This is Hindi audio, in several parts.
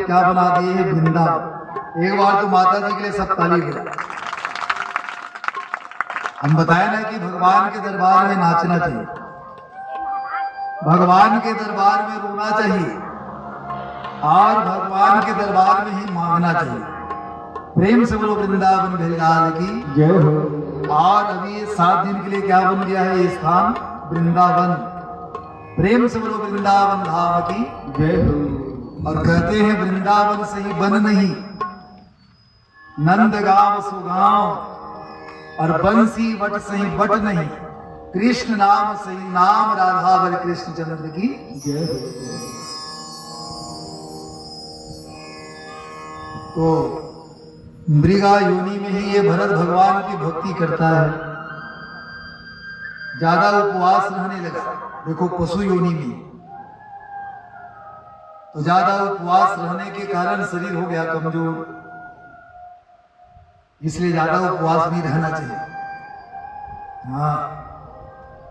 क्या बना दिए हैं वृंदावन। एक बार तो माता जी के लिए सब ताली बजा। हम बताए ना कि भगवान के दरबार में नाचना चाहिए, भगवान के दरबार में रोना चाहिए और भगवान के दरबार में ही मांगना चाहिए। प्रेम से बोलो वृंदावन बिहारी की जय हो। और अभी ये 7 दिन के लिए क्या बन गया है ये स्थान वृंदावन। प्रेम से बोलो वृंदावन धाम की जय हो। और कहते हैं वृंदावन से ही वन नहीं, नंदगांव सुगांव और बंसी वट सही वट नहीं, कृष्ण नाम सही नाम राधावर कृष्ण चंद्र की जय हो। तो मृगा योनि में ही ये भरत भगवान की भक्ति करता है, ज्यादा उपवास रहने लगा। देखो पशु योनि में तो ज्यादा उपवास रहने के कारण शरीर हो गया कमजोर, इसलिए ज्यादा उपवास नहीं रहना चाहिए। हाँ,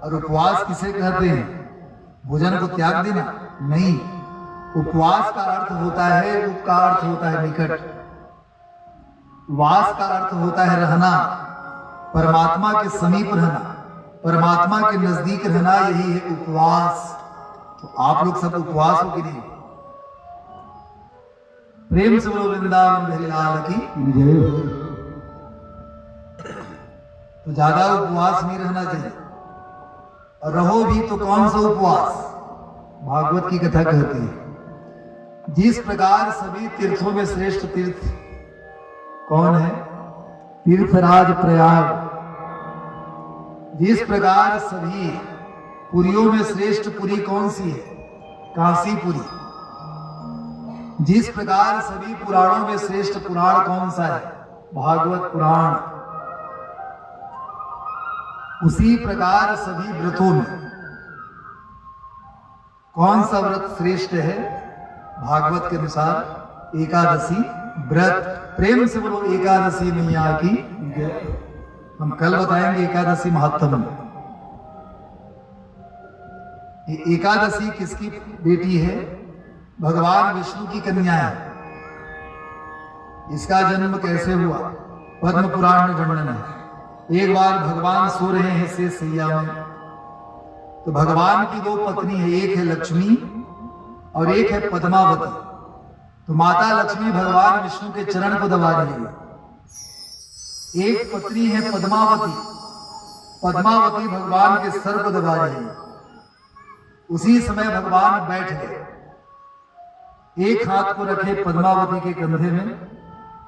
और उपवास किसे कहते हैं? भोजन को त्याग देना नहीं। उपवास का अर्थ होता है, उप का अर्थ होता है निकट, वास का अर्थ होता है रहना, परमात्मा के समीप रहना, परमात्मा के नजदीक रहना, यही है उपवास। तो आप लोग सब उपवास हो कि नहीं? प्रेम से बोलो वृंदावन बिहारी की जय हो। तो ज्यादा उपवास नहीं रहना चाहिए, और रहो भी तो कौन सा उपवास? भागवत की कथा कहती है जिस प्रकार सभी तीर्थों में श्रेष्ठ तीर्थ कौन है? तीर्थराज प्रयाग। जिस प्रकार सभी पुरियों में श्रेष्ठ पुरी कौन सी है? काशीपुरी। जिस प्रकार सभी पुराणों में श्रेष्ठ पुराण कौन सा है? भागवत पुराण। उसी प्रकार सभी व्रतों में कौन सा व्रत श्रेष्ठ है? भागवत के अनुसार एकादशी व्रत। प्रेम से बोलो एकादशी मैया की जय। हम कल बताएंगे एकादशी महत्व में। ये एकादशी किसकी बेटी है? भगवान विष्णु की कन्या है। इसका जन्म कैसे हुआ? पद्म पुराण में वर्णन है। एक बार भगवान सो रहे हैं शेष सैया में, तो भगवान की 2 पत्नी है, एक है लक्ष्मी और एक है पद्मावती। तो माता लक्ष्मी भगवान विष्णु के चरण को दबा रही है। एक पत्नी है पद्मावती, पद्मावती भगवान के सर को दबा रही है। उसी समय भगवान बैठ गए, एक हाथ को रखे पद्मावती के कंधे में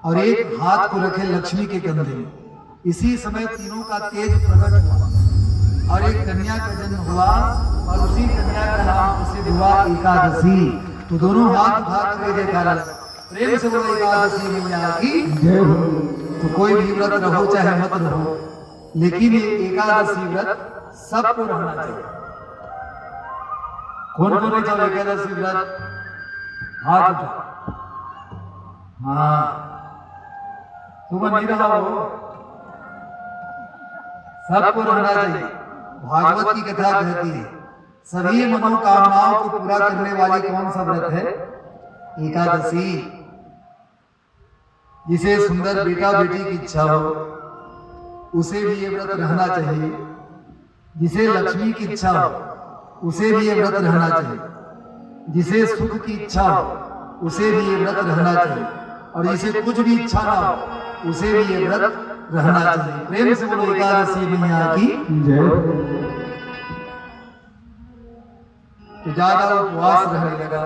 और एक हाथ को रखे लक्ष्मी के कंधे में। इसी समय तीनों का तेज प्रकट हुआ और एक कन्या का जन्म हुआ, और उसी कन्या का नाम प्रसिद्ध हुआ एकादशी। तो दोनों हाथ उठा कर जयकारा लगा। प्रेम से बोलो एकादशी मैया की जय हो। तो कोई भी व्रत रहो चाहे मत रहो, लेकिन ये एकादशी व्रत सबको रहना चाहिए। कौन कौन चाहे एकादशी व्रत? हाथ उठा। हाँ, तुम नहीं रहा हो, सबको रहना चाहिए। भागवत की कथा कहती है सभी मनोकामनाओं को पूरा करने वाली कौन सा व्रत है? एकादशी। जिसे सुंदर बेटा बेटी की इच्छा हो उसे भी ये व्रत रहना चाहिए। जिसे लक्ष्मी की इच्छा हो उसे भी ये व्रत रहना चाहिए। जिसे सुख की इच्छा हो उसे भी ये व्रत रहना चाहिए, और जिसे कुछ भी इच्छा ना हो उसे भी ये व्रत रहना चाहिए। प्रेम से बोलो एकादशी मैया की जय। तो ज्यादा उपवास रहने लगा।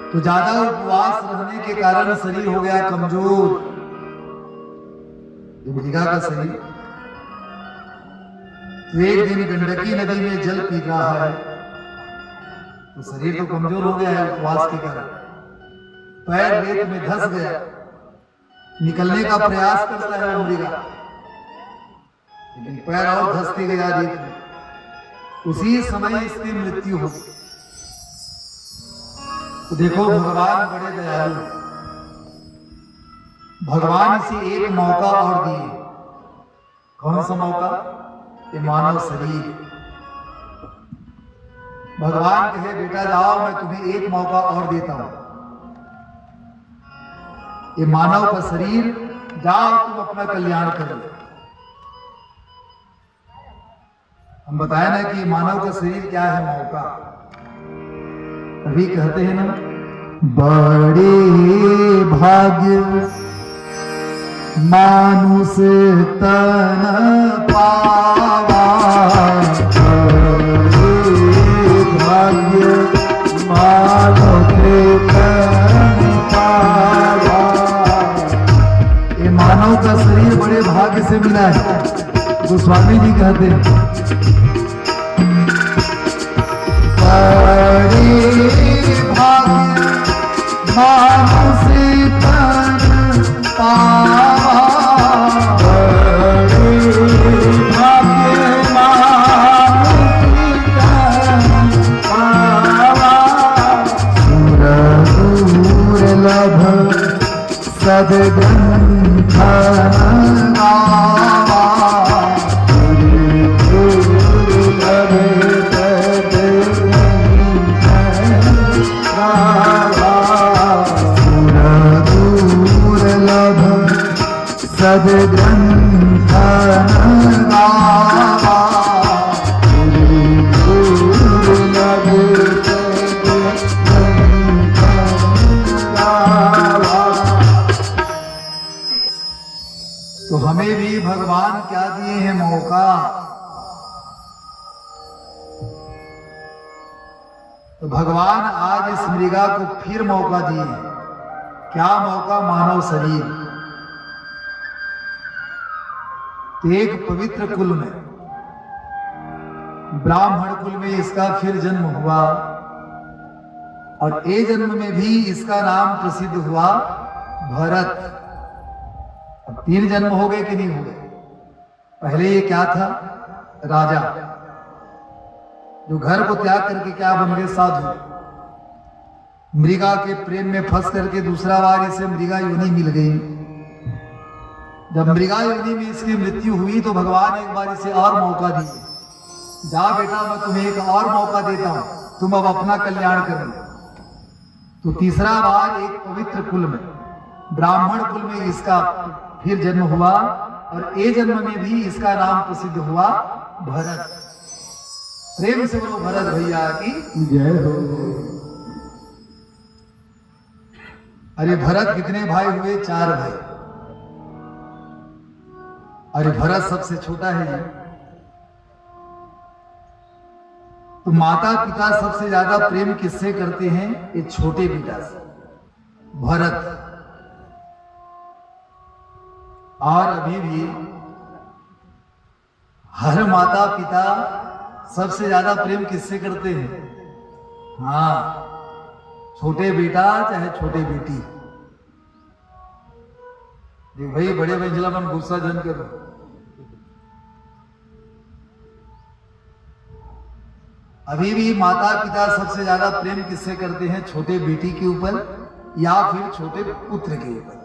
तो ज्यादा उपवास रहने के कारण शरीर हो गया कमजोर। मृगा का शरीर तो एक दिन गंडकी नदी में जल पी रहा है, तो शरीर तो कमजोर हो गया है उपवास के कारण। पैर रेत में धंस गया, निकलने का प्रयास करता है मृगा, लेकिन पैर और धंसते गया रेत में। उसी समय इसकी मृत्यु हो गई। तो देखो भगवान बड़े दयालु, भगवान इसे एक मौका और दिए। कौन सा मौका? ये मानव शरीर। भगवान कहे बेटा जाओ, मैं तुम्हें एक मौका और देता हूं, ये मानव का शरीर, जाओ तुम अपना कल्याण करो। हम बताए ना कि मानव का शरीर क्या है, मौका। तभी कहते हैं ना, बड़े भाग्य मानुष तन पावा, बड़े भाग्य मानुष तन पावा। ये मानव का शरीर बड़े भाग्य से मिला है। गोस्वामी जी कहते हैं, बड़े भाग्य मानुष तन पावा, बड़े भाग्य मानुष तन पावा। दुर्लभ सद्ग्रंथ गावा, सद्ग्रंथ गावा। तो हमें भी भगवान क्या दिए हैं, मौका। तो भगवान आज इस मृगा को फिर मौका दिए। क्या मौका? मानव शरीर। तो एक पवित्र कुल में, ब्राह्मण कुल में इसका फिर जन्म हुआ, और ए जन्म में भी इसका नाम प्रसिद्ध हुआ भरत। अब 3 जन्म हो गए कि नहीं हो गए? पहले ये क्या था? राजा, जो घर को त्याग करके क्या बन गए? साधु। मृगा के प्रेम में फंस करके दूसरा बार इसे मृगा योनि मिल गई। जब मृगा योनि में इसकी मृत्यु हुई तो भगवान एक बार इसे और मौका दिए, जा बेटा मैं तुम्हें एक और मौका देता हूं, तुम अब अपना कल्याण करो। तो तीसरा बार एक पवित्र कुल में, ब्राह्मण कुल में इसका फिर जन्म हुआ, और ए जन्म में भी इसका नाम प्रसिद्ध हुआ भरत। प्रेम से बोलो भरत भैया की जय हो। अरे भरत कितने भाई हुए? 4 भाई। अरे भरत सबसे छोटा है जी। तो माता पिता सबसे ज्यादा प्रेम किससे करते हैं? ये छोटे बेटा से, भरत। और अभी भी हर माता पिता सबसे ज्यादा प्रेम किससे करते हैं? हाँ, छोटे बेटा चाहे छोटे बेटी। देख भाई, बड़े मंजिला मन गुस्सा जन करो। अभी भी माता पिता सबसे ज्यादा प्रेम किससे करते हैं? छोटे बेटी के ऊपर या फिर छोटे पुत्र के ऊपर।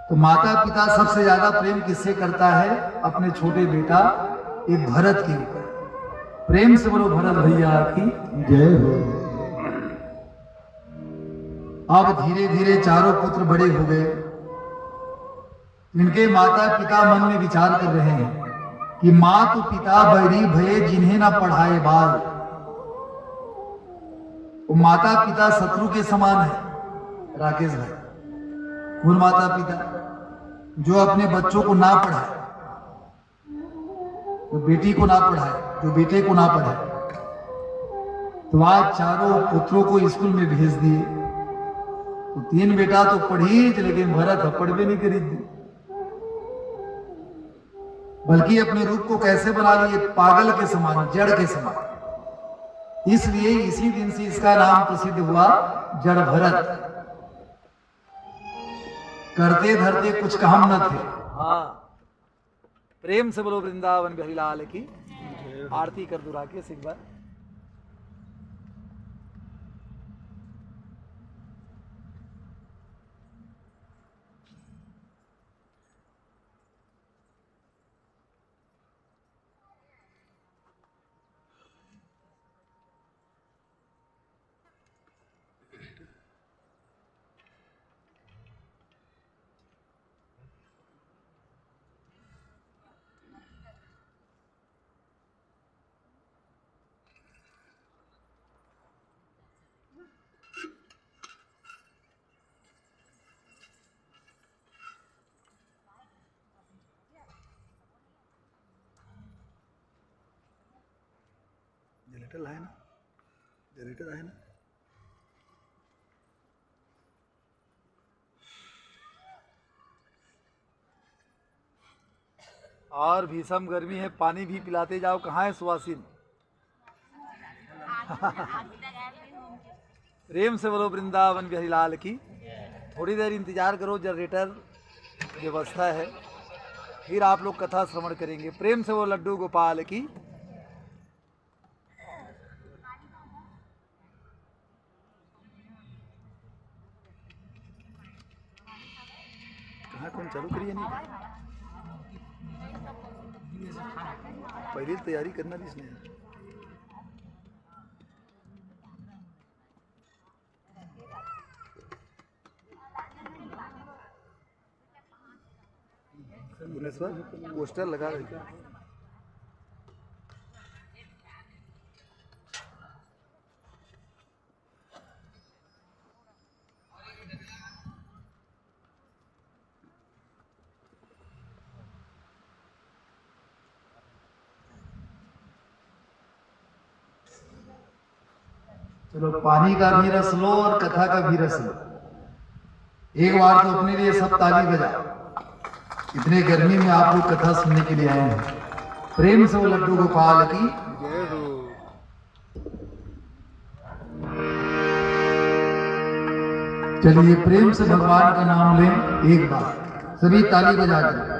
तो माता पिता सबसे ज्यादा प्रेम किससे करता है? अपने छोटे बेटा एक भरत के ऊपर। प्रेम से बोलो भरत भैया की जय हो। अब धीरे धीरे चारों पुत्र बड़े हो गए। इनके माता पिता मन में विचार कर रहे हैं कि मात पिता बैरी भये जिन्हें ना पढ़ाए बाल। वो माता पिता शत्रु के समान है राकेश भाई। कौन माता पिता? जो अपने बच्चों को ना पढ़ाए, जो बेटी को ना पढ़ाए, जो बेटे को ना पढ़ाए। तो आज चारों पुत्रों को स्कूल में भेज दिए। तो 3 बेटा तो पढ़ी, लेकिन भरत पढ़ भी नहीं करी थी, बल्कि अपने रूप को कैसे बना लिए? पागल के समान, जड़ के समान। इसलिए इसी दिन से इसका नाम प्रसिद्ध हुआ जड़ भरत। करते धरते कुछ काम न थे। हाँ, प्रेम से बोलो वृंदावन बिहारी लाल की। आरती कर दो राकेश एक बार। जनरेटर है ना, जनरेटर है ना। और भीषम गर्मी है, पानी भी पिलाते जाओ। कहाँ है सुहासिन? प्रेम से बोलो वृंदावन बिहारी लाल की। थोड़ी देर इंतजार करो, जनरेटर व्यवस्था है, फिर आप लोग कथा श्रवण करेंगे। प्रेम से वो लड्डू गोपाल की। कहाँ कौन चालू करिए नहीं, पहले तैयारी करना भी इसने। पोस्टर लगा रही है। चलो, पानी का भी रस लो और कथा का भी रस लो। एक बार तो अपने लिए सब ताली बजाओ। इतने गर्मी में आप लोग कथा सुनने के लिए आए हैं। प्रेम से वो लड्डू गोपाल की जय हो। चलिए प्रेम से भगवान का नाम लें एक बार, सभी ताली बजा कर।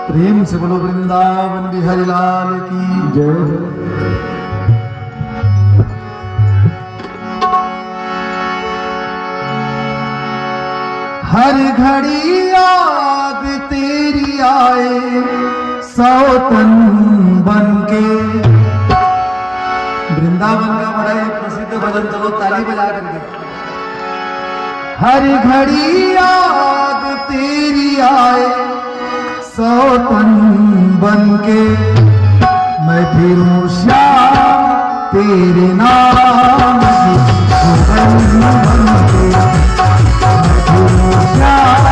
प्रेम से बोलो वृंदावन बिहारी लाल की जय। हर घड़ी याद तेरी आए सौतन बन के। वृंदावन का बड़ा एक प्रसिद्ध भजन, चलो ताली बजा करके। हर घड़ी याद तेरी आए सौतन बन के, मैं फिरूं श्याम तेरे नाम की सुगंध बन के। मैं फिरूं श्याम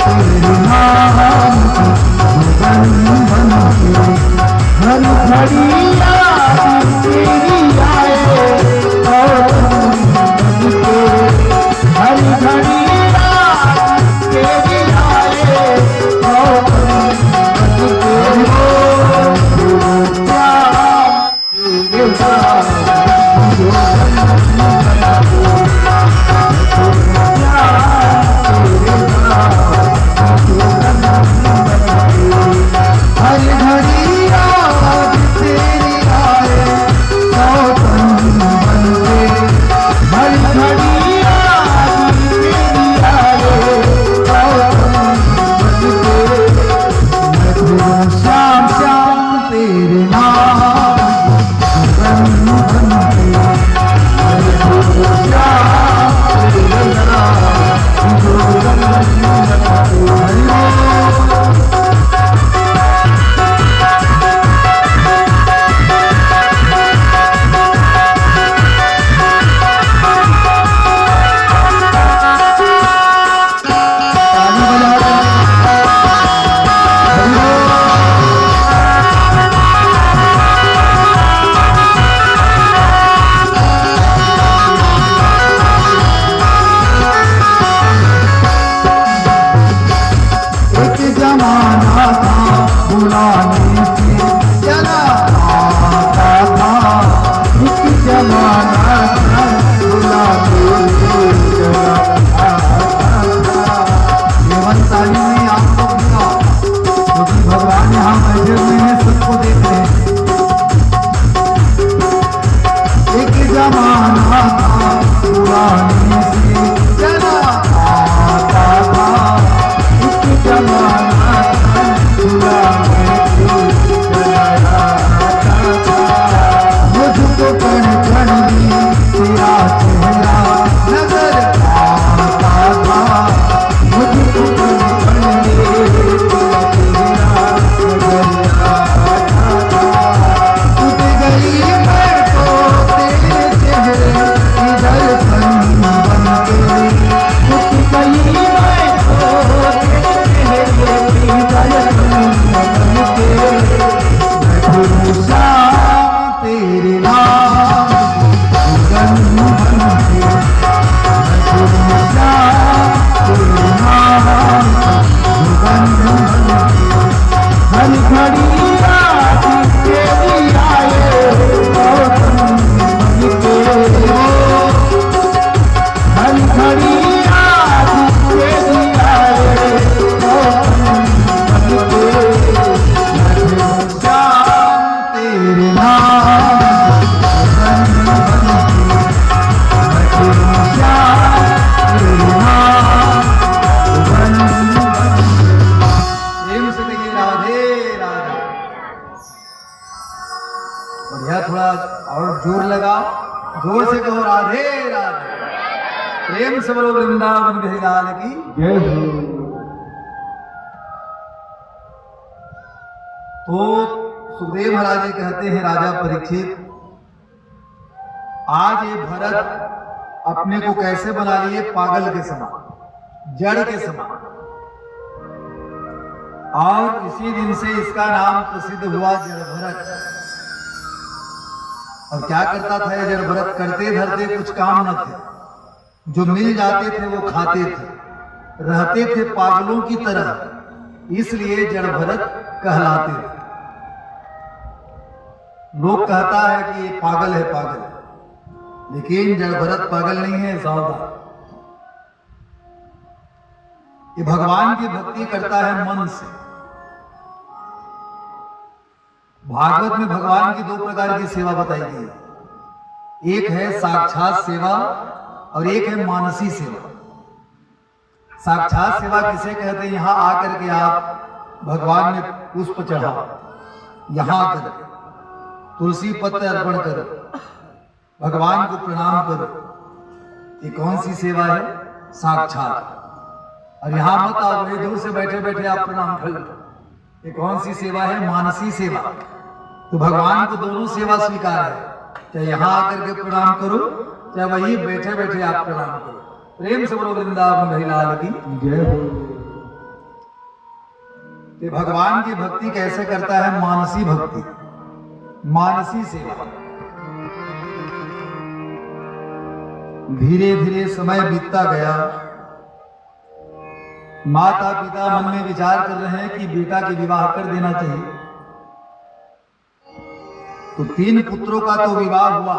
तेरे नाम की सुगंध बन के। हर घड़ी याद तेरी आए सौतन बन के। हर घड़ी याद तेरी आए सौतन पुराने से चला आता था, एक जमाना था पुराने से। थोड़ा और जोर लगाओ, जोर से कहो राधे राधे। प्रेम से बोलो वृंदावन बिहारी लाल की जय हो। तो सुखदेव महाराज जी कहते हैं राजा परीक्षित, आज ये भरत अपने को कैसे बना लिए, पागल के समान, जड़ के समान, और इसी दिन से इसका नाम प्रसिद्ध हुआ जड़ भरत। और क्या करता था ये जड़ भरत, करते धरते कुछ काम न थे, जो मिल जाते थे वो खाते थे, रहते थे पागलों की तरह, इसलिए जड़ भरत कहलाते थे। लोग कहता है कि ये पागल है पागल, लेकिन जड़ भरत पागल नहीं है, सावधान। ये भगवान की भक्ति करता है मन से। भागवत में भगवान की 2 प्रकार की सेवा बताई गई है, एक है साक्षात सेवा और एक है मानसी सेवा। साक्षात सेवा किसे कहते हैं, यहां आकर के आप भगवान में पुष्प चढ़ाओ, यहां आकर तुलसी पत्र अर्पण करो, भगवान को प्रणाम करो, ये कौन सी सेवा है, साक्षात। और यहां मत आओ, वही दूर से बैठे बैठे आप प्रणाम कर लो, ये कौन सी सेवा है, मानसी सेवा। तो भगवान को दोनों सेवा स्वीकार है, चाहे यहां आकर के प्रणाम करो, चाहे वही बैठे बैठे आप प्रणाम करो। प्रेम से बोलो वृंदावन बिहारी लाल की जय हो। ये भगवान की भक्ति कैसे करता है, मानसी भक्ति, मानसी सेवा। धीरे धीरे समय बीतता गया, माता पिता मन में विचार कर रहे हैं कि बेटा के विवाह कर देना चाहिए। तो 3 पुत्रों का तो विवाह हुआ,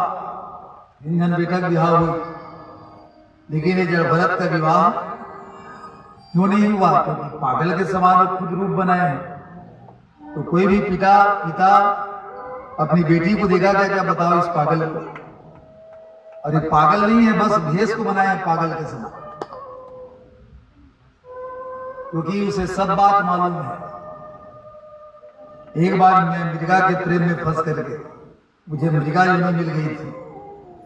3 जन बेटा का विवाह हुआ, लेकिन ये जड़ भरत का विवाह क्यों नहीं हुआ, क्योंकि पागल के समान खुद रूप बनाए हैं। तो कोई भी पिता अपनी बेटी को देखा गया, क्या बताओ इस पागल को, और ये पागल नहीं है, बस भेष को बनाया है पागल के समान, क्योंकि उसे सब बात मालूम है। एक बार मैं मृगा के प्रेम में फंस करके मुझे मृगा योनि मिल गई थी।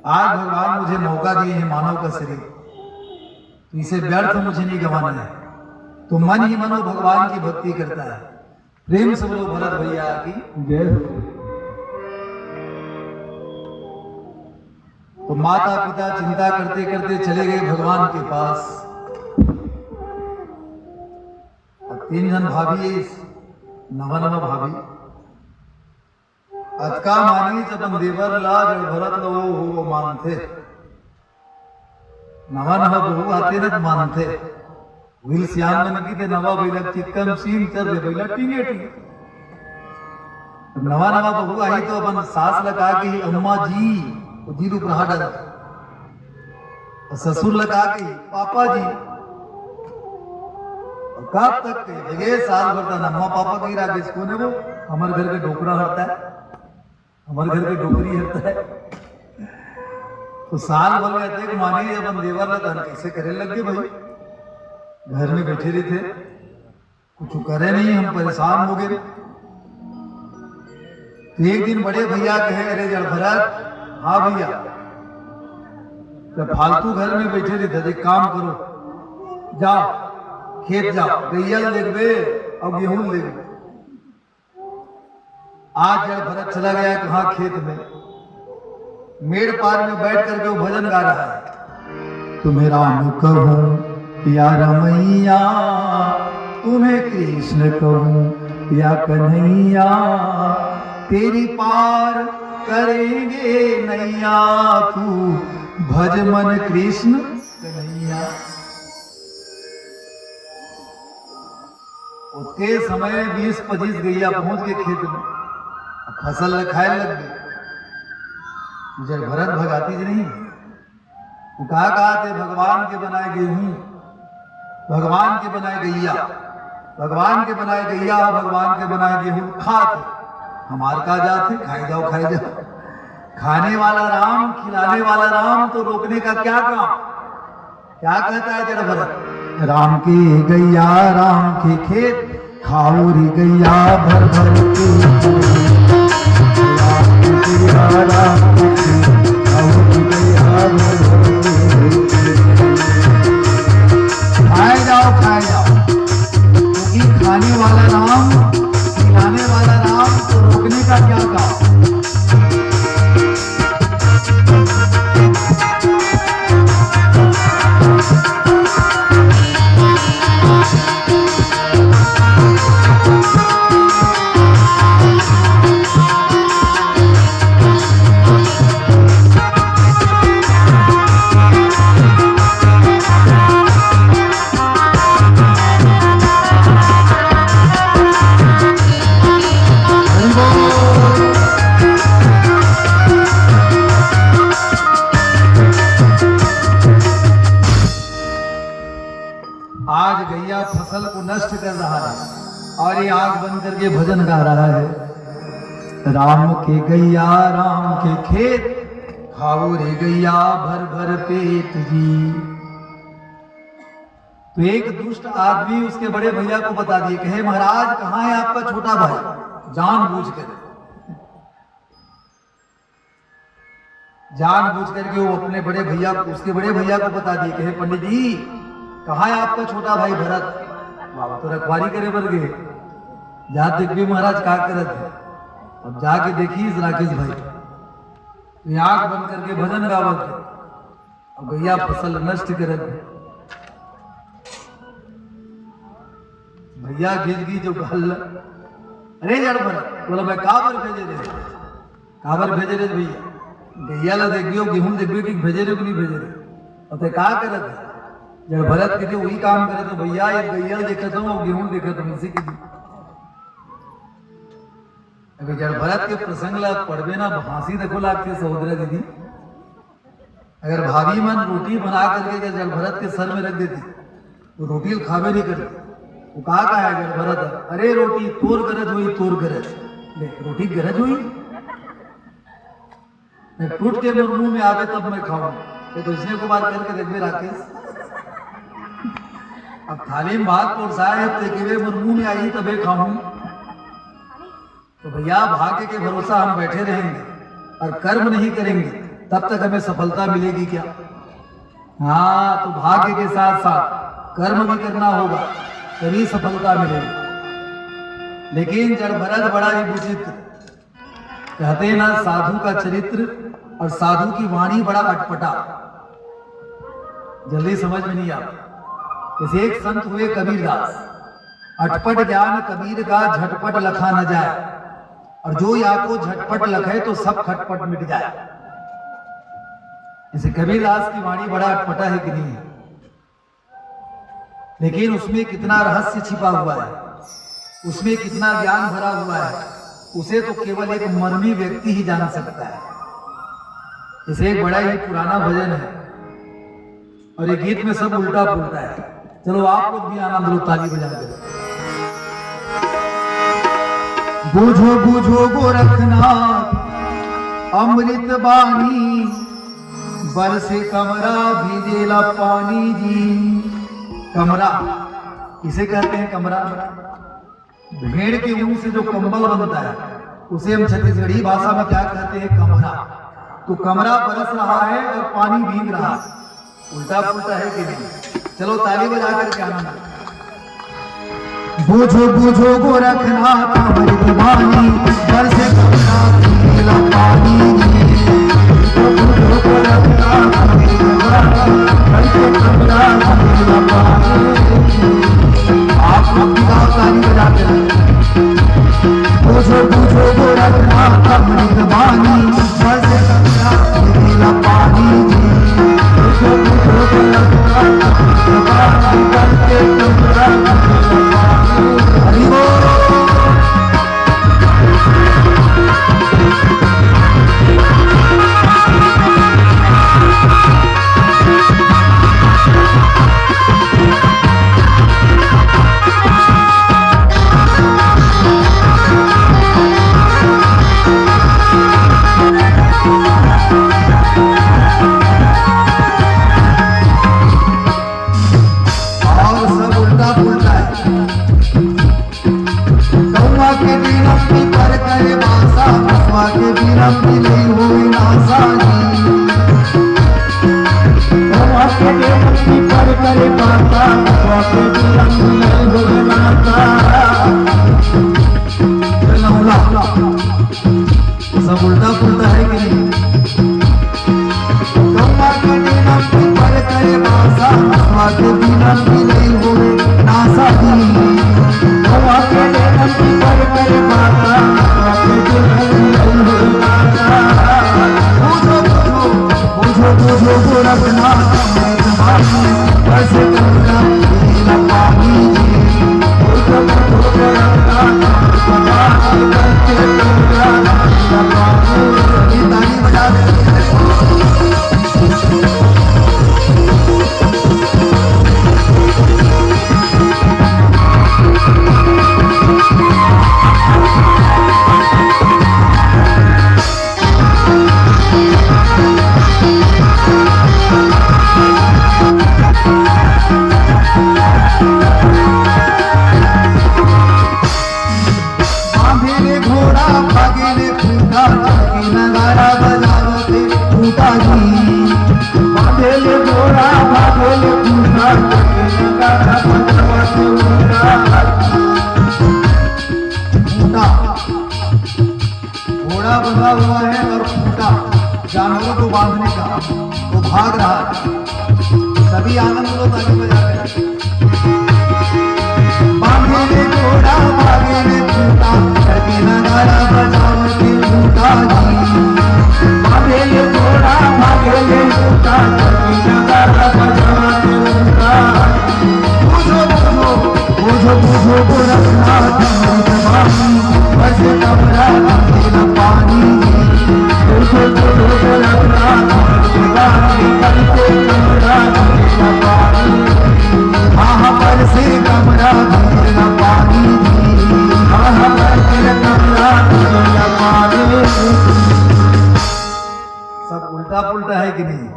आज भगवान मुझे मौका दिए हैं मानव का शरीर, तो इसे व्यर्थ मुझे नहीं गंवाना है। तो मन ही मनो भगवान की भक्ति करता है। प्रेम से बोलो भरत भैया की जय हो। तो माता पिता चिंता करते करते चले गए भगवान के पास। 3 जन भाभी, नवा भाभी अतका मानी जब देवर ला जड़ भरत लो हो मानते, नवा बहू आते न मानते, विल श्याम मन की ते नवा बैलक चिक्कम सीन चल रे बैला टींगे टींगे। नवा बहू आई तो अपन सास लगा के अम्मा जी जी रूप रहा डाला, ससुर लगा के पापा जी, कब तक जगह साल भर था अम्मा पापा कही रहा इसको ने वो हमारे घर के ढोकरा हरता है, हमारे घर के डोकरी हरता है। तो साल भर में थे मानी अपन देवर लगा कैसे करे लग गए भाई, घर में बैठे रहे थे, कुछ करे नहीं, हम परेशान हो गए। तो एक दिन बड़े भैया कहे, अरे जड़ भरत, हाँ भैया, जब फालतू घर में बैठे रहे थे, एक काम करो, जाओ खेत जाओ, गैया लेगबे और गेहूं लेगबे। आज जड़ भरत चला गया कहाँ, खेत में, मेड़ पार में बैठ करके वो भजन गा रहा है। तुम्हें राम कहूं या रमैया, तुम्हें कृष्ण कहूं या कन्हैया, तेरी पार करेंगे नैया, तू भज मन कृष्ण कन्हैया। उसके समय 20-25 गैया पहुंच गए खेत में, फसल खाए लग गए। जड़ भरत भगाती जी नहीं, वो कहा थे भगवान के बनाए गेहूं, भगवान के बनाए गैया, भगवान के बनाए गैया, भगवान के बनाए गेहूं खाते, हमार का जाते, खाए जाओ खाए जाओ। खाने वाला राम, खिलाने वाला राम, तो रोकने का क्या काम। क्या कहता है जड़ भरत, राम की गैया राम के खेत, खाओ री गैया भर भर के, सिया राम खाए जाओ क्योंकि खाने वाला राम, खिलाने वाला राम, तो रोकने का क्या काम। आज गैया फसल को नष्ट कर रहा है और ये आग बंद करके भजन गा रहा है। राम के गैया राम के खेत, खाओ रे गैया भर भर पेट जी। तो एक दुष्ट आदमी उसके बड़े भैया को बता दिए, कहे महाराज कहाँ है आपका छोटा भाई, जानबूझ करके वो अपने बड़े भैया, उसके बड़े भैया को बता दिए, कहे पंडित जी कहाँ है आपका छोटा भाई भरत। बाबा तो रखवारी करे बर गए, जा देख भी महाराज का करत है। अब जाके देखी राकेश भाई आंख बंद करके भजन गावत है, अब गैया फसल नष्ट करत है। भैया गिजगी जो गल, अरे यार भरत बोला मैं काबर भेजे रे भैया, गैया ला देखियो गेहूं देखियो कि भेजे रे कि नहीं भेजे रे, और का करत है। जब भरत के वही काम करे तो भैया ये गैया देखता हूँ गेहूं देखता हूँ इसी के अभी जब भरत के प्रसंग ला पढ़वे ना हंसी देखो लागते सहोदरा दीदी। अगर भाभी मन रोटी बना करके जब भरत के सर में रख देती तो रोटी खावे नहीं करती, वो कहा है जब भरत अरे रोटी तोर गरज हुई तोर गरज, रोटी गरज हुई टूट के मेरे मुंह में आवे तब मैं खाऊं, तो इसने को बात करके देख में राकेश अब थाली में भात परोसाए तेरे मुंह में आई तबे खाऊं। तो भैया भाग्य के भरोसा हम बैठे रहेंगे और कर्म नहीं करेंगे तब तक हमें सफलता मिलेगी क्या। हाँ तो भाग्य के साथ साथ कर्म भी करना होगा तभी सफलता मिलेगी। लेकिन जड़ भरत बड़ा ही विचित्र, कहते हैं ना साधु का चरित्र और साधु की वाणी बड़ा अटपटा, जल्दी समझ में नहीं आता। जैसे एक संत हुए कबीरदास, अटपट ज्ञान कबीर का झटपट लखा न जाए, और जो या को झटपट लखे तो सब खटपट मिट जाए। जैसे कबीरदास की वाणी बड़ा अटपटा है कि नहीं है, लेकिन उसमें कितना रहस्य छिपा हुआ है, उसमें कितना ज्ञान भरा हुआ है, उसे तो केवल एक मर्मी व्यक्ति ही जान सकता है। जैसे एक बड़ा ही पुराना भजन है और ये गीत में सब उल्टा पुल्टा है, चलो आप लोग भी आनंद लो ताली बजा कर। बूझो बूझो गोरखनाथ अमृत बानी, बरसे कमरा भीजेला पानी जी। कमरा इसे कहते हैं कमरा, भेड़ के ऊन से जो कंबल बनता है उसे हम छत्तीसगढ़ी भाषा में क्या कहते हैं, कमरा। तो कमरा बरस रहा है और पानी भीग रहा है, उल्टा पुल्टा है कि नहीं। चलो ताली बजा करके आनंद। बूझो बूझो गोरखनाथ अमृत बानी, बरसे कमरा भीजेला पानी जी। बूझो गोरखनाथ अमृत बानी, बरसे कमरा भीजेला पानी जी। आप लोग भी गाओ ताली बजा कर। बूझो बूझो गोरखनाथ अमृत बानी, बरसे कमरा भीजेला पानी जी। बूझो बूझो गोरखनाथ अमृत बानी, बरसे कमरा भीजेला पानी जी। हरि बोल। के के बिना मिले हुए नासानी के देवती पर करे माता के बिना मिले हुए नाता सब उल्टा पुल्टा है कि नहीं। गंगा के बिना पर करे माता के बिना मिले हुए नासानी गंगा के देवती पर करे माता के बिना मिले हुए नाता बुझो गोरखनाथ कैसे कमरा पीला पानी बुझो गोरखनाथ कैसे कमरा पीला पानी। ताली बजा दे। घोड़ा बंधा हुआ है और खूंटा जानवरों को बांधने का, वो भाग रहा है। सभी आनंद लो, ताली बजा रहे हैं। बांधे ने घोड़ा भागे ने खूंटा करके नगारा बजावते खूंटा जी। बांधे ने घोड़ा भागे ने खूंटा करके नगारा बजावते खूंटा। बुझो गोरखनाथ कैसे कमरा पीला पानी बुझो गोरखनाथ कैसे कमरा पीला पानी। हाँ पर से कमरा पीला पानी हाँ पर से कमरा पीला पानी। सब उल्टा पुल्टा है कि नहीं।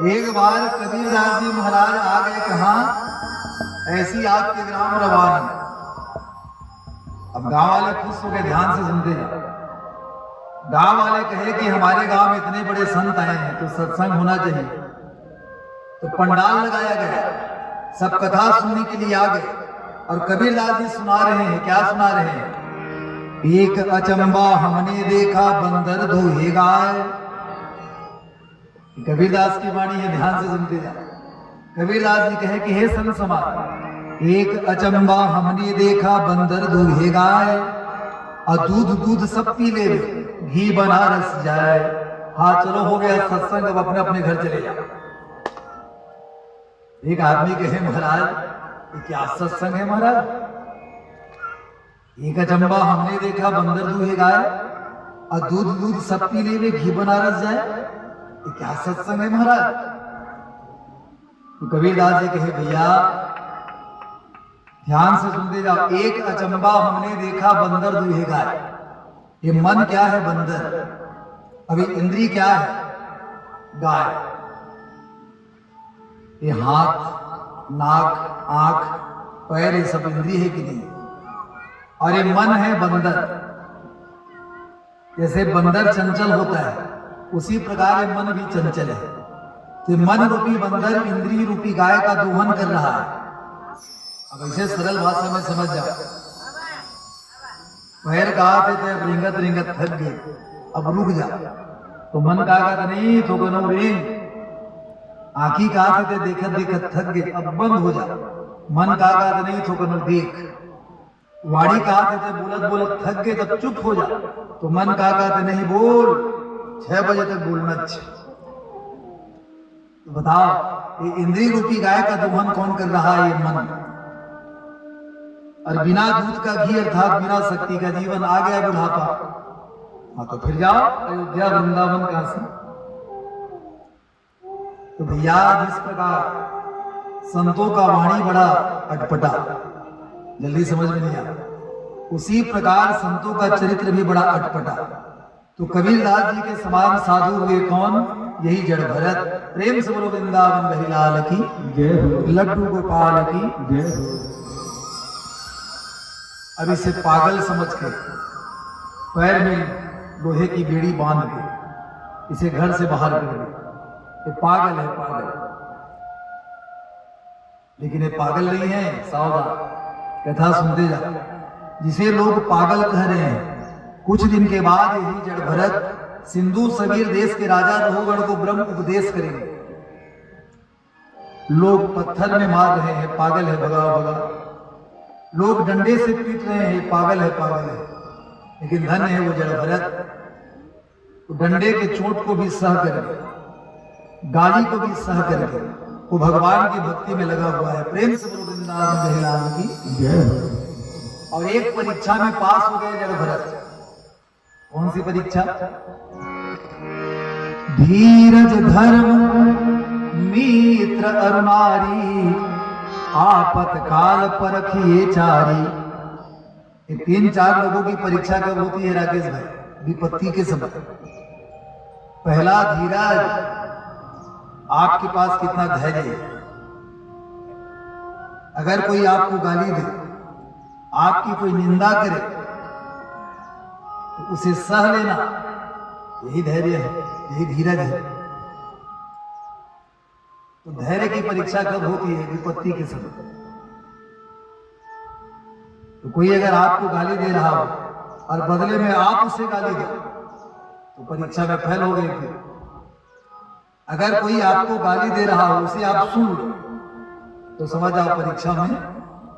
एक बार कबीरदास जी महाराज आ गए कहाँ, ऐसी आपके ग्राम रवानी। अब गांव वाले खुश हो गए, ध्यान से सुनते हैं। गांव वाले कहे कि हमारे गांव में इतने बड़े संत आए हैं तो सत्संग होना चाहिए। तो पंडाल लगाया गया, सब कथा सुनने के लिए आ गए और कबीरदास जी सुना रहे हैं। क्या सुना रहे हैं? एक अचंबा हमने देखा बंदर दूहे गाय। कबीरदास की वाणी है, ध्यान से सुनते जा। कबीरदास जी कहे कि हे संत समाज, एक अचंबा हमने देखा बंदर दूहे गाय और दूध सब पी ले, घी बनारस जाए। हाँ चलो हो गया सत्संग, अब अपने अपने घर चले जाओ। एक आदमी कहे महाराज ये क्या सत्संग है महाराज? एक अचंबा हमने देखा बंदर दूहे गाय और दूध सब पी ले, घी बनारस जाए, ये क्या सत्संग है महाराज? तो कबीरदास जी कहे भैया ध्यान से सुनते जाओ। एक अचंबा हमने देखा बंदर दूहे गाय। ये मन क्या है? बंदर। अभी इंद्री क्या है? गाय। ये हाथ, नाक, आंख, पैर, ये सब इंद्री है कि नहीं? और ये मन है बंदर। जैसे बंदर चंचल होता है उसी प्रकार ये मन भी चंचल है। तो मन रूपी बंदर इंद्री रूपी गाय का दोहन कर रहा है। अब ऐसे सरल भाषा में समझ जाओ। पैर कहा थे रिंगत रिंगत थक गए, अब रुक जा। तो मन कहा था नहीं तो कनो रेंग। आंखी कहा थे देखत देखत थक गए, अब बंद हो जा। मन कहा था नहीं तो कनो देख। वाणी कहा थे बोलत बोलत थक गए, तब चुप हो जा। तो मन कहा था नहीं बोल, 6 बजे तक बोलना। तो बताओ ये इंद्री रूपी गाय का दोहन कौन कर रहा है? ये मन। और बिना दूध का घी अर्थात बिना शक्ति का जीवन आ गया बुढ़ापा। हाँ तो फिर जाओ अयोध्या वृंदावन काशी। तो भैया जिस प्रकार संतों का वाणी बड़ा अटपटा, जल्दी समझ में नहीं आया, उसी प्रकार संतों का चरित्र भी बड़ा अटपटा। तो कबीरदास जी के समान साधु हुए कौन? यही जड़ भरत। प्रेम से बोलो वृंदावन बिहारी लाल की जय हो, लड्डू गोपाल की जय हो। अब इसे पागल समझ के पैर में लोहे की बेड़ी बांध के इसे घर से बाहर कर दे। ये पागल है, पागल। लेकिन ये पागल नहीं है, सावधान, कथा सुनते जा। जिसे लोग पागल कह रहे हैं, कुछ दिन के बाद यही जड़ भरत सिंधु समीर देश के राजा रघुगण को ब्रह्म उपदेश करेंगे। लोग पत्थर में मार रहे हैं, पागल है, भगाओ भगा। लोग डंडे से पीट रहे हैं, पागल है, पागल है। लेकिन धन है वो जड़ भरत, तो डंडे के चोट को भी सह करके, गाली को भी सह करके वो भगवान की भक्ति में लगा हुआ है। प्रेम से बोलो वृंदावन बिहारी की जय। और एक परीक्षा में पास हो गए जड़ भरत। कौन सी परीक्षा? धीरज धर्म मित्र अरुणारी, आपत काल परखिए चारी। ये 3-4 लोगों की परीक्षा कब होती है राकेश भाई? विपत्ति के समय। पहला धीरज, आपके पास कितना धैर्य है। अगर कोई आपको गाली दे, आपकी कोई निंदा करे, तो उसे सह लेना, यही धैर्य है, यही धीरज है। तो धैर्य की परीक्षा कब होती है? विपत्ति के समय। तो कोई अगर आपको गाली दे रहा हो और बदले में आप उसे गाली दो, तो परीक्षा में फेल हो गए थे। अगर कोई आपको गाली दे रहा हो, उसे आप सुन लो, तो समझ आओ परीक्षा में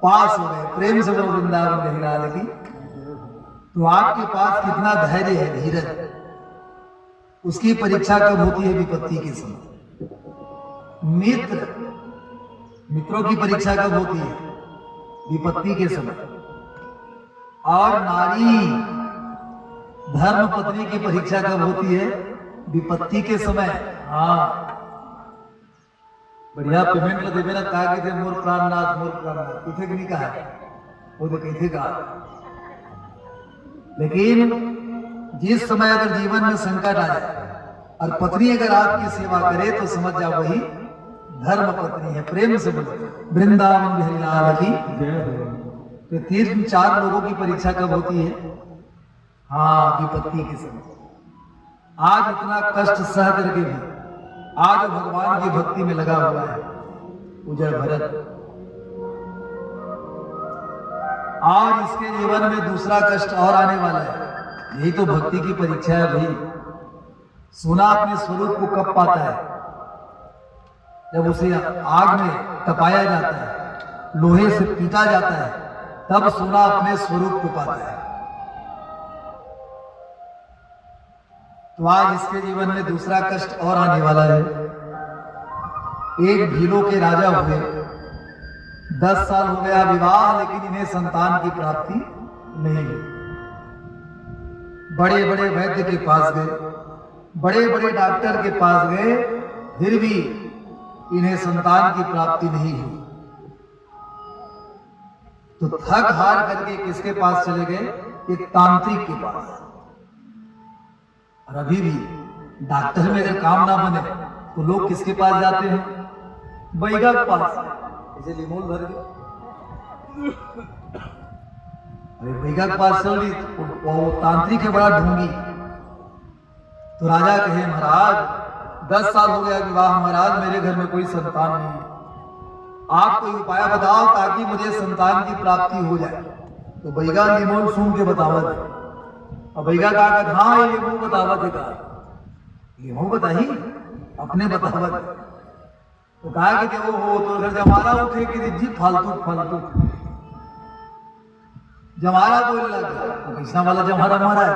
पास हो गए। प्रेम से बोलो वृंदावन बिहारी की। तो आपके पास कितना धैर्य है, धीरज। उसकी परीक्षा कब होती है? विपत्ति के समय। मित्रों की परीक्षा कब होती है? विपत्ति के समय। और नारी धर्म पत्नी की परीक्षा कब होती है? विपत्ति के समय। हाँ, बढ़िया पेमेंट देवे ना, कहा कि थे मोर प्राणनाथ, मोर प्राणनाथ, किथे नहीं कहा, वो तो किथे कहा। लेकिन जिस समय अगर जीवन में संकट आ जाए और पत्नी अगर आपकी सेवा करे, तो समझ जाओ वही धर्म पत्नी है। प्रेम से बोलो वृंदावन बिहारी की। तो 3-4 लोगों की परीक्षा कब होती है? हाँ, विपत्ति के समय। आज इतना कष्ट सह करके भी आज भगवान की भक्ति में लगा हुआ है उजड़ भरत। आज इसके जीवन में दूसरा कष्ट और आने वाला है। यही तो भक्ति की परीक्षा है भाई। सोना अपने स्वरूप को कब पाता है? जब उसे आग में तपाया जाता है, लोहे से पीटा जाता है, तब सोना अपने स्वरूप को पाता है। तो आज इसके जीवन में दूसरा कष्ट और आने वाला है। एक भीलों के राजा हुए, 10 साल हो गया विवाह, लेकिन इन्हें संतान की प्राप्ति नहीं हुई। बड़े बड़े वैद्य के पास गए, बड़े बड़े डॉक्टर के पास गए, फिर भी इन्हें संतान की प्राप्ति नहीं हुई। तो थक हार करके किसके पास चले गए? एक तांत्रिक के पास। और अभी भी डॉक्टर में अगर काम ना बने तो लोग किसके पास जाते हैं? बैगा के पास। इसे लिमोल भर गए, अरे बैगा के पास चल रही, वो तांत्रिक है बड़ा ढोंगी। तो राजा कहे, महाराज 10 साल हो गया विवाह, महाराज मेरे घर में कोई संतान नहीं है, आप कोई उपाय बताओ ताकि मुझे संतान की प्राप्ति हो जाए। तो बैगा लिमोल सुन के बतावत है। और बैगा कहा, हाँ ये लिमो बतावत है। कहा लिमो बताही, अपने बतावत। तो कहा कि वो तो अगर जमारा उठे कि जी फालतू फालतू जमारा बोलने लगा। तो कृष्णा वाला जमारा मारा है,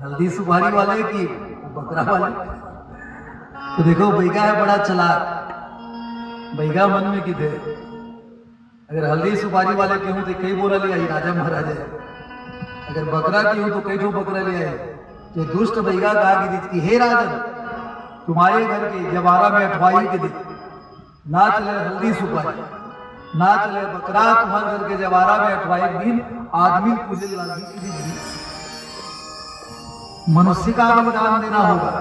हल्दी सुपारी वाले की बकरा वाले। तो देखो बैगा है बड़ा चालाक। बैगा मन में की थे, अगर हल्दी सुपारी वाले की हूं तो कई बोरा ले आई राजा महाराजा, अगर बकरा की हूं तो कई ठो बकरा ले आए। तो दुष्ट बैगा कहा कि हे राजन, तुम्हारे घर के जवारा में अठवाई के दिन ना चले हल्दी सुपारी, ना चले बकरा, तुम्हारे घर के जवारा में अठवाई दिन आदमी पूजे लगी। मनुष्य का बलिदान देना होगा,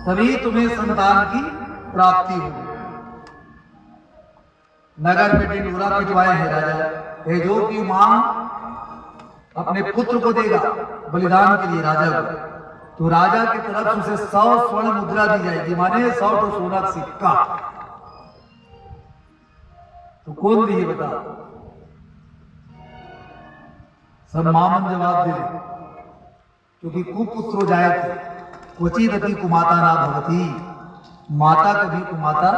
तभी तुम्हें संतान की प्राप्ति होगी। नगर में ढिंढोरा पिटवाए हैं राजा। हे जो की मां अपने पुत्र को देगा बलिदान के लिए राजा को, तो राजा की तरफ से उसे 100 स्वर्ण मुद्रा दी जाएगी, माने 100 तो सोना का सिक्का। तो कौन दिए बता? सब मामन जवाब दे दे, क्योंकि कुपुत्रो जायते क्वचिदपि कुमाता ना भवती, माता कभी कुमाता।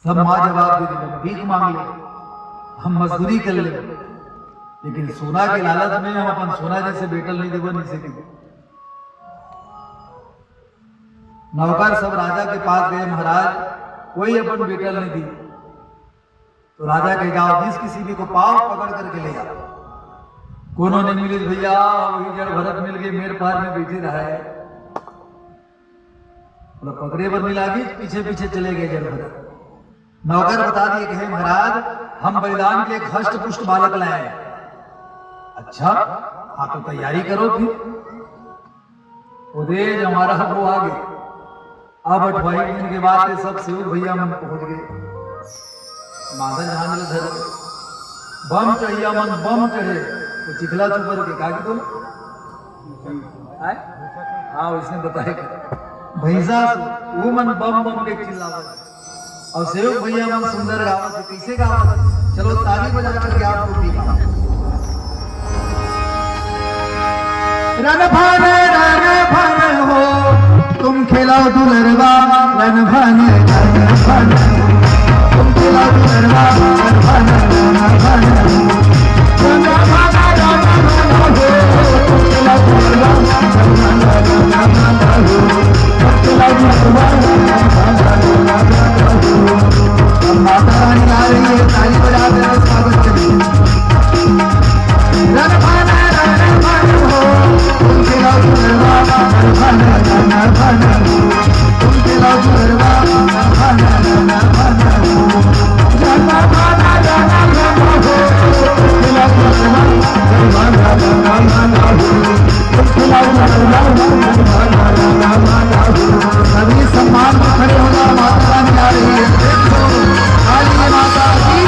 सब मां जवाब दे दे, भीख मांग ले, हम मजदूरी कर ले, लेकिन सोना के लालच में हम अपन सोना जैसे बेटल नहीं देव नहीं सके। नौकर सब राजा के पास गए, महाराज कोई अपन बेटल नहीं दी। तो राजा कह जाओ जिस किसी भी को पाव पकड़ करके ले जाओ। कोनो ने मिली भैया वही जड़ भरत मिल गए, मेरे पार में बैठे रहा है, पकड़े पर मिला भी पीछे पीछे चले गए जड़ भरत। नौकर बता दिए कि महाराज हम बलिदान के एक हष्ट पुष्ट बालक लाए हैं। अच्छा हाँ तो तैयारी करो फिर। उदेज हमारा वो आ गए। अब 28 दिन के बाद ये सब सेवक भैया मन पहुंच गए। माधव झांझल धर बम चढ़िया मन बम चढ़े तो चिखला चुपर के कागी बोले हाँ उसने बताया भैंसा वो मन बम बम के चिल्लावत और सेवक भैया मन सुंदर गावत। कैसे गावत? चलो ताली बजा करके आपको दिखा। रन भान हो तुम खिलाओ दुलरवा, रन भान तुम खिलाओ दुलरवा, रन भान हो तुम खिलाओ दुलरवा, माता रानी आ रही है, ताली बजा देना स्वागत करिए। रन भान हो तुम खिलाओ दुलरवा, रन भान तुम खिलाओ दुलरवा, रन भान हो जाना भाना जाना हो तुम खिलाओ दुलरवा, रन भान हो तुम खिलाओ दुलरवा, रन भान हो। सभी सम्मान में खड़े हो जाओ, माता रानी आ रही है। देखो काली माता की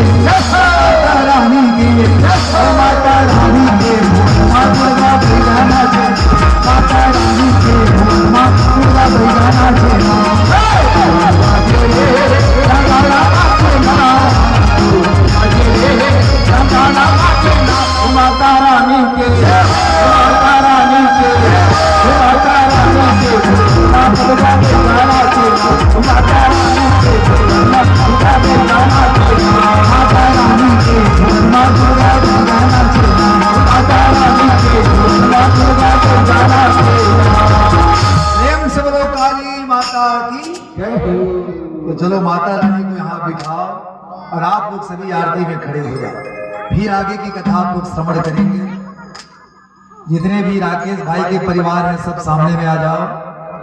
माता रानी के माता रानी के माँ दुर्गा बैगाना छे माता रानी के माँ दुर्गा बैगाना छे माता रानी के माता रानी के माता रानी के माँ दुर्गा बैगाना छे माता रानी के माँ दुर्गा बैगाना छे माता रानी के माँ दुर्गा बैगाना छे माता रानी के माँ दुर्गा बैगाना छे। प्रेम से बोलो काली माता की जय हो। तो चलो माता रानी को यहाँ बिठाओ और आप लोग सभी आरती में खड़े हो जाओ। फिर आगे की कथा आप लोग श्रवण करेंगे। जितने भी राकेश भाई के परिवार हैं सब सामने में आ जाओ।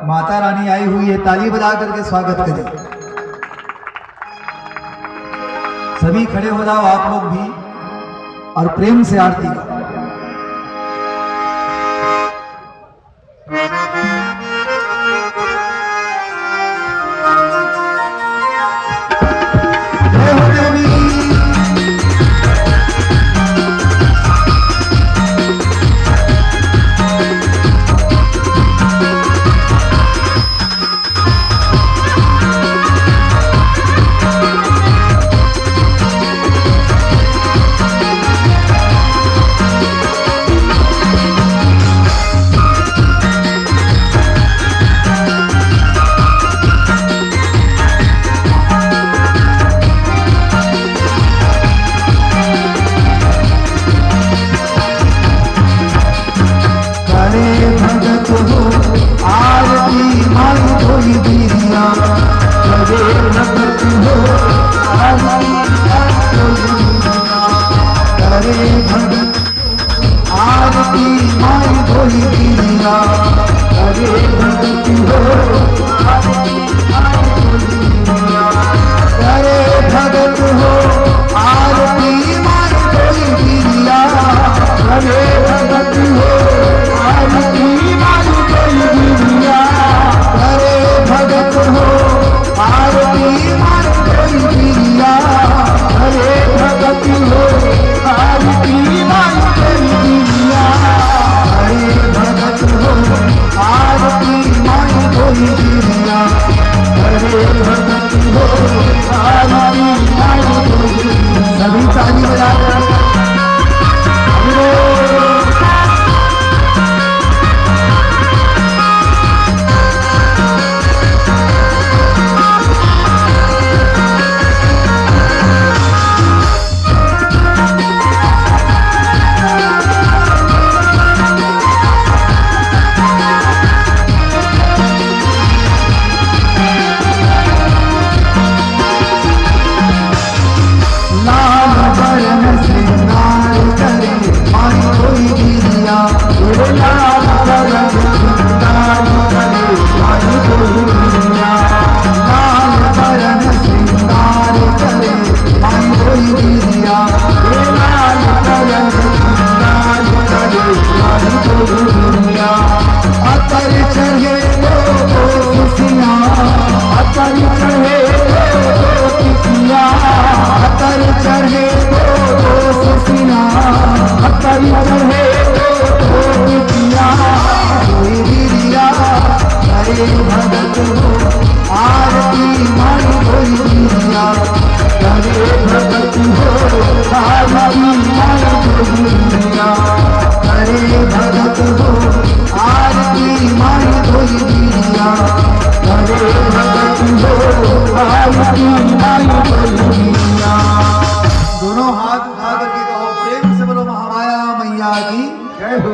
माता रानी आई हुई है, ताली बजा करके स्वागत करें। सभी खड़े हो जाओ आप लोग भी और प्रेम से आरती गाओ। सभी ताली बजा दोनों हाथ उठा करके कहो प्रेम से बोलो महामाया मैया की जय हो।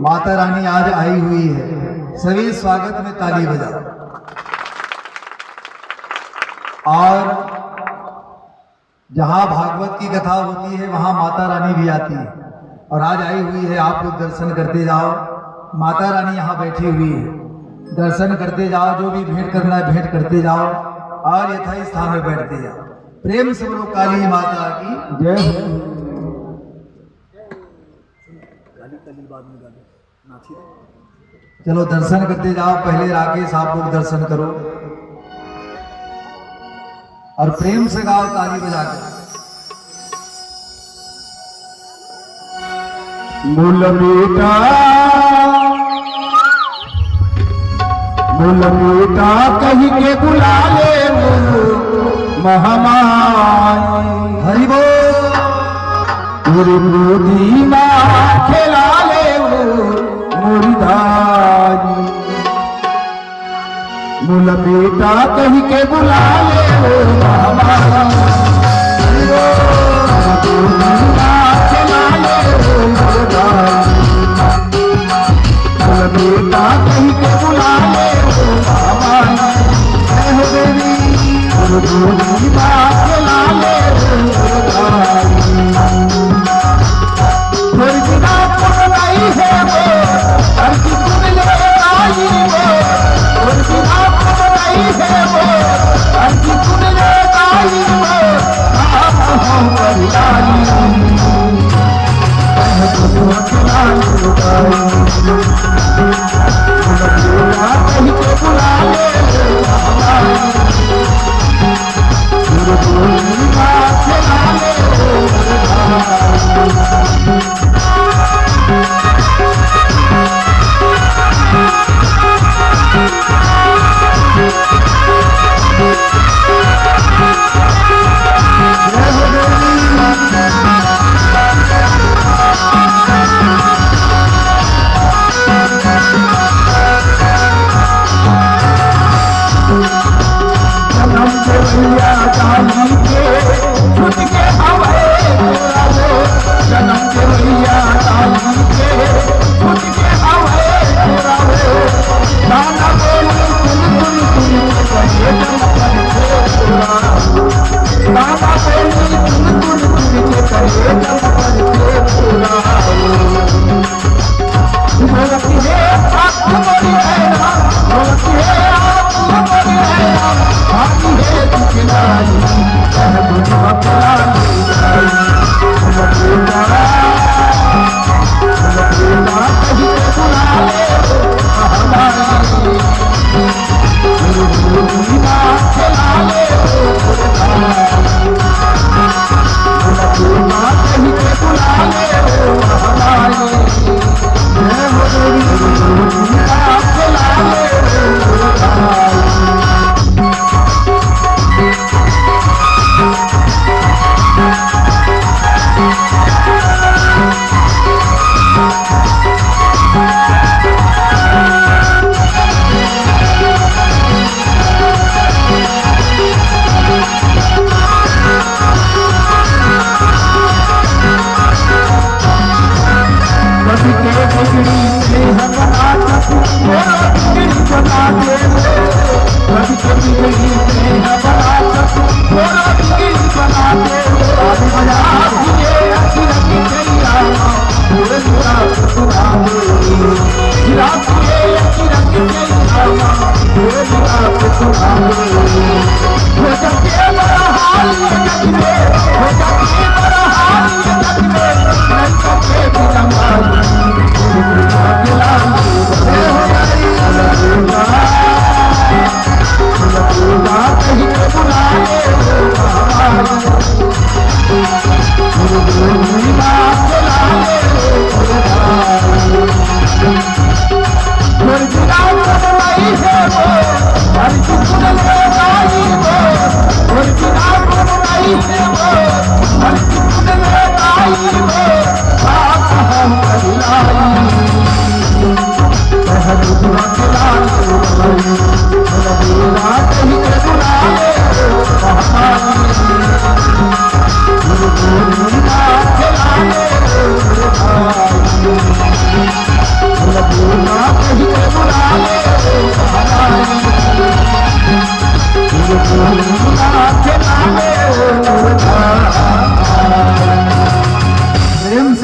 माता रानी आज आई हुई है, सभी स्वागत में ताली बजाओ। और जहां भागवत की कथा होती है वहां माता रानी भी आती है और आज आई हुई है। आप लोग दर्शन करते जाओ, माता रानी यहाँ बैठी हुई है, दर्शन करते जाओ। जो भी भेंट करना है भेंट करते जाओ और यथाई स्थान में बैठते जाओ। प्रेम से बोलो काली माता की जय हो। चलो दर्शन करते जाओ। पहले राकेश आप लोग दर्शन करो और प्रेम से गाओ ताली बजाकर। मूल बेटा कही के बुला ले महामाई हरि बोल। तेरे मोदी माँ खिला ले मुर्दारी। मूल बेटा कही के बुला ले महामाई बेटा कहीं के बुला ले हो देवी बात ला ले थोड़ी बिना नहीं है वो हर की सुन ले आई वो थोड़ी बिना नहीं है वो हर की सुन ले आई वो हम पर लाई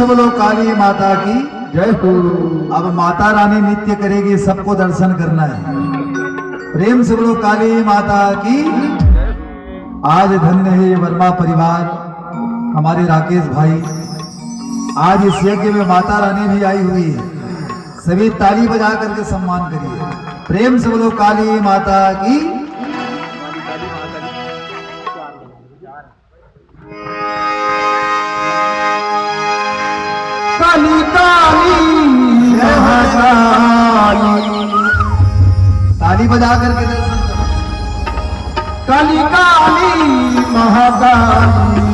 बोलो काली माता की जय हो। अब माता रानी नित्य करेगी, सबको दर्शन करना है। प्रेम से बोलो काली माता की। आज धन्य है ये वर्मा परिवार, हमारे राकेश भाई। आज इस यज्ञ में माता रानी भी आई हुई है, सभी ताली बजा करके सम्मान करिए। प्रेम से बोलो काली माता की। काली का ताली बजा करके दर्शन करो। काली काली महाकाली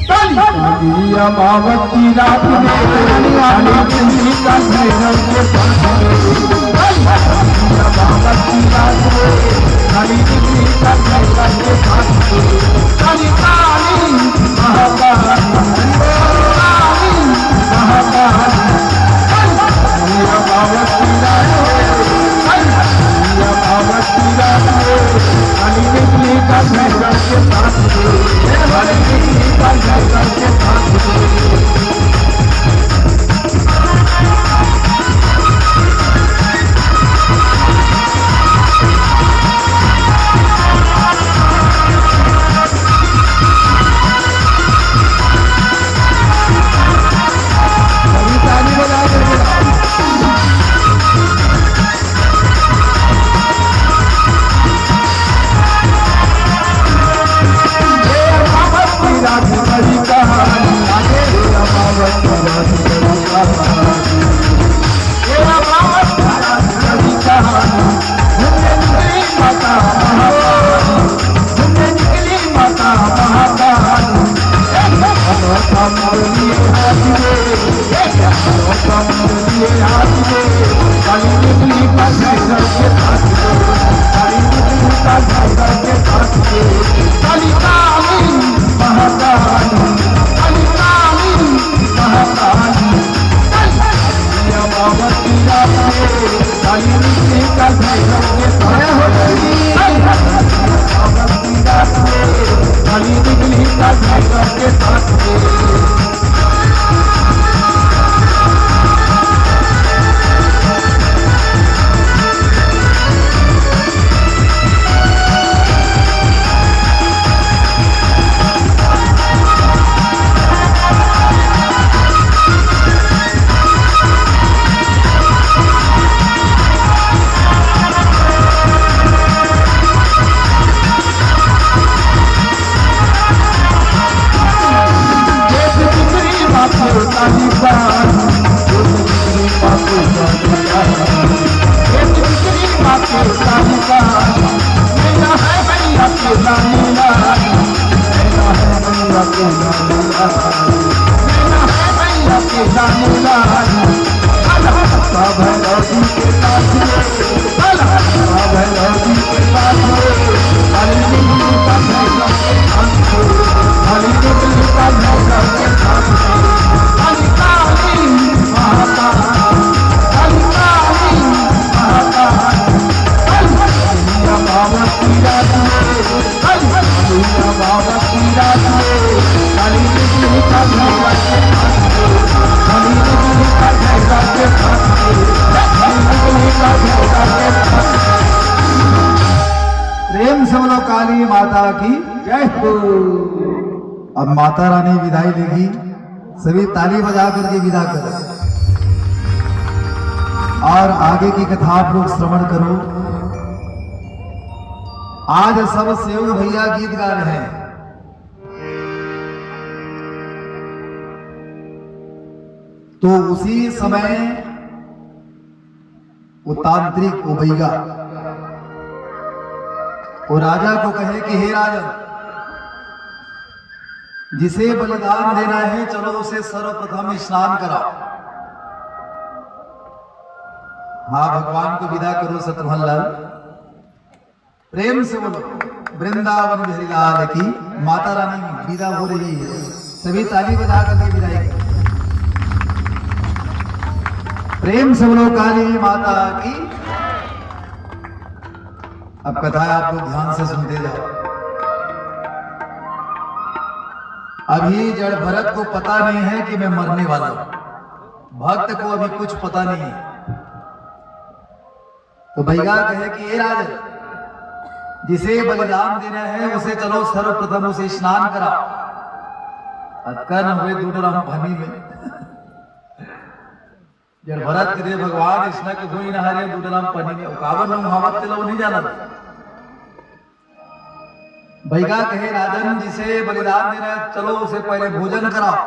काली काली अमावती रात में काली काली का भैरव के पास काली काली अमावती रात में काली काली का भैरव के पास काली काली महाकाली काली महाकाली काली अमावती रात में काली अमावती रात में काली निकली का भैरव के पास काली निकली का भैरव के पास प्रेम से बोलो काली माता की जय हो। अब माता रानी विदाई लेगी, सभी ताली बजा करके विदा करो और आगे की कथा आप लोग श्रवण करो। आज सब सेव भैया गीत गा रहे हैं। तो उसी समय वो तांत्रिक उबैया वो राजा को कहे कि हे राजन, जिसे बलिदान देना है चलो उसे सर्वप्रथम स्नान कराओ। हाँ, भगवान को विदा करो शत्रुघ्न लाल। प्रेम से बोलो वृंदावन बिहारी लाल की। माता रानी विदा हो रही है, सभी ताली बजा करके विदाई करो। प्रेम से बोलो काली माता की। अब कथा आप लोग ध्यान से सुनते जाओ। अभी जड़ भरत को पता नहीं है कि मैं मरने वाला हूं, भक्त को अभी कुछ पता नहीं है। तो भैया कहे कि ये राजन, जिसे बलिदान देना है उसे चलो सर्वप्रथम उसे स्नान कराओ। अक्कन हुए दूडराम भनी में जड़ भरत के दे भगवान इसना के कोई ना हरे दूडराम पनी में उकावन में मुहम्मद तेलो नहीं जाना। भैया कहे राजन, जिसे बलिदान देना है चलो उसे पहले भोजन कराओ।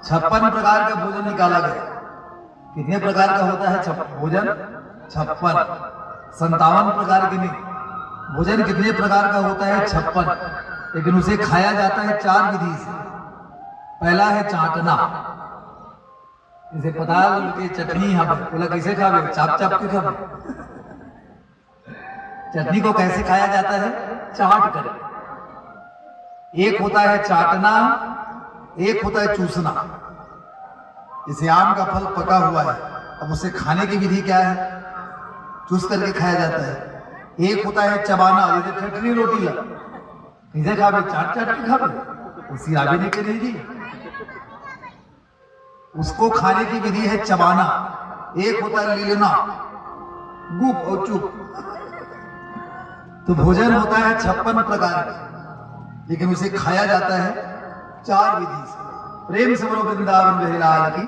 56 प्रकार का भोजन निकाला गया। कितने प्रकार का होता है भोजन? 56। 57 प्रकार के नहीं। भोजन कितने प्रकार का होता है? 56। लेकिन उसे खाया जाता है 4 विधि से। पहला है चाटना, जैसे पताल के चटनी हवे, बोला कैसे खावे? चाप चाप के खावे। चटनी को कैसे खाया जाता है? चाट कर। एक होता है चाटना, एक होता है चूसना। जैसे आम का फल पका हुआ है, अब उसे खाने की विधि क्या है? चूस करके खाया जाता है। एक होता है चबाना, जैसे चटनी रोटी ला कैसे खावे? चाट चाट के खावे। उसी आगे नहीं के नहीं जी, उसको खाने की विधि है चबाना। एक होता है लीलना, गुप और चुप। तो भोजन होता है 56 प्रकार का, लेकिन उसे खाया जाता है 4 विधि से। प्रेम से बोलो वृंदावन बिहारी लाल की।